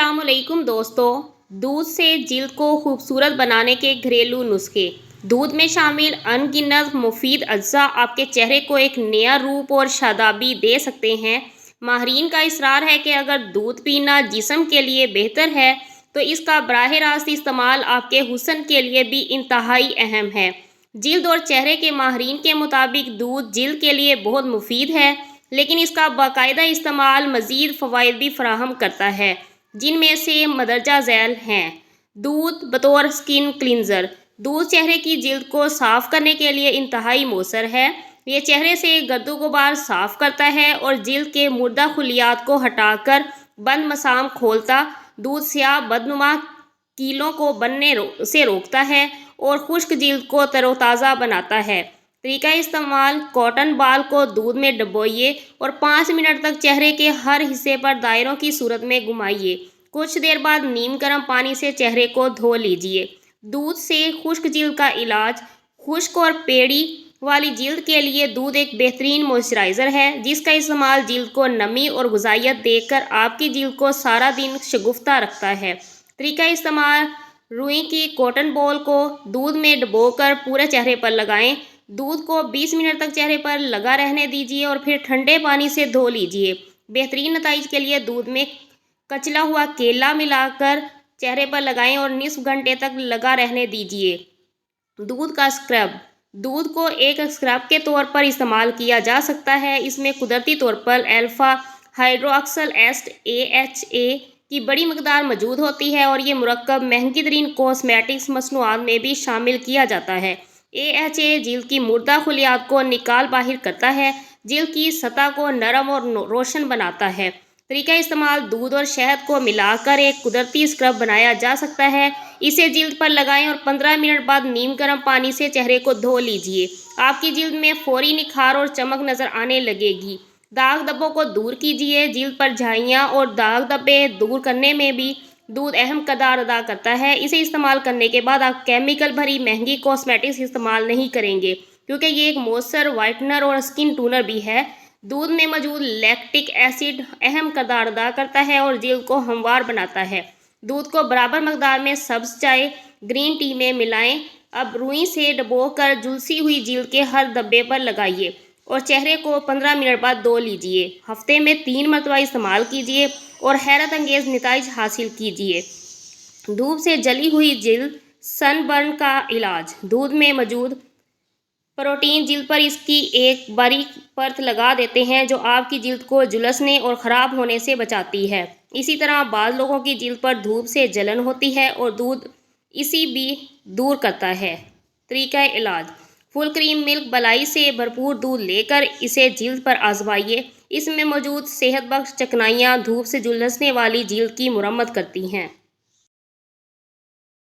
अस्सलाम वालेकुम दोस्तों। दूध से जिल्द को खूबसूरत बनाने के घरेलू नुस्खे। दूध में शामिल अनगिनत मुफीद अज्जा आपके चेहरे को एक नया रूप और शादाबी दे सकते हैं। माहिरीन का इसरार है कि अगर दूध पीना जिस्म के लिए बेहतर है तो इसका बराह रास्त इस्तेमाल आपके हुस्न के लिए भी इंतहाई अहम है। जिल्द और चेहरे के माहिरीन के मुताबिक दूध जिल्द के लिए बहुत मुफीद है, लेकिन इसका बाकायदा इस्तेमाल मज़ीद फ़वाइद भी फराहम करता है, जिनमें से मदरजा झैल हैं। दूध बतौर स्किन क्लिनज़र। दूध चेहरे की जिल्द को साफ़ करने के लिए इंतहाई मौसर है। ये चेहरे से गर्दो गुबार साफ़ करता है और जिल्द के मुर्दा खुलियात को हटाकर बंद मसाम खोलता। दूध स्याह बदनुमा कीलों को बनने से रोकता है और खुश्क जिल्द को तरोताज़ा बनाता है। तरीका इस्तेमाल: कॉटन बाल को दूध में डुबोइए और 5 मिनट तक चेहरे के हर हिस्से पर दायरों की सूरत में घुमाइए। कुछ देर बाद नीम गर्म पानी से चेहरे को धो लीजिए। दूध से खुश्क जिल्द का इलाज: खुश्क और पेड़ी वाली जिल्द के लिए दूध एक बेहतरीन मॉइस्चराइज़र है, जिसका इस्तेमाल जिल्द को नमी और गुज़ाइयत देकर आपकी जिल्द को सारा दिन शगुफ्ता रखता है। तरीका इस्तेमाल: रुई की कॉटन बॉल को दूध में डुबोकर पूरे चेहरे पर लगाएं। दूध को 20 मिनट तक चेहरे पर लगा रहने दीजिए और फिर ठंडे पानी से धो लीजिए। बेहतरीन नताइज के लिए दूध में कचला हुआ केला मिलाकर चेहरे पर लगाएं और निस्फ घंटे तक लगा रहने दीजिए। दूध का स्क्रब: दूध को एक स्क्रब के तौर पर इस्तेमाल किया जा सकता है। इसमें कुदरती तौर पर अल्फ़ा हाइड्रोक्सल एस्ट AHA की बड़ी मकदार मौजूद होती है और ये मुरक्कब महंगी तरीन कॉस्मेटिक्स मसनूआत में भी शामिल किया जाता है। AHA जिल्द की मुर्दा खुलियात को निकाल बाहिर करता है, जिल्द की सतह को नरम और रोशन बनाता है। तरीका इस्तेमाल: दूध और शहद को मिलाकर एक कुदरती स्क्रब बनाया जा सकता है। इसे जिल्द पर लगाएं और 15 मिनट बाद नीम गर्म पानी से चेहरे को धो लीजिए। आपकी जिल्द में फौरी निखार और चमक नज़र आने लगेगी। दाग धब्बों को दूर कीजिए: जिल्द पर झाइयाँ और दाग धब्बे दूर करने में भी दूध अहम किरदार अदा करता है। इसे इस्तेमाल करने के बाद आप केमिकल भरी महंगी कॉस्मेटिक्स इस्तेमाल नहीं करेंगे, क्योंकि ये एक मॉइस्चर वाइटनर और स्किन टूनर भी है। दूध में मौजूद लैक्टिक एसिड अहम किरदार अदा करता है और जिल्द को हमवार बनाता है। दूध को बराबर मकदार में सब्ज़ चाय, ग्रीन टी में मिलाएं। अब रुई से डुबोकर झुलसी हुई जिल्द के हर धब्बे पर लगाइए और चेहरे को 15 मिनट बाद धो लीजिए। हफ्ते में 3 मरतबा इस्तेमाल कीजिए और हैरत अंगेज नताइज हासिल कीजिए। धूप से जली हुई जिल्द सनबर्न का इलाज: दूध में मौजूद प्रोटीन जिल्द पर इसकी एक बारीक परत लगा देते हैं, जो आपकी जिल्द को झुलसने और ख़राब होने से बचाती है। इसी तरह बाज़ लोगों की जिल्द पर धूप से जलन होती है और दूध इसी भी दूर करता है। तरीका इलाज: फुल क्रीम मिल्क बलाई से भरपूर दूध लेकर इसे जिल्द पर आजमाइए। इसमें मौजूद सेहत बख्श चिकनाइयाँ धूप से झुलसने वाली जिल्द की मुरम्मत करती हैं।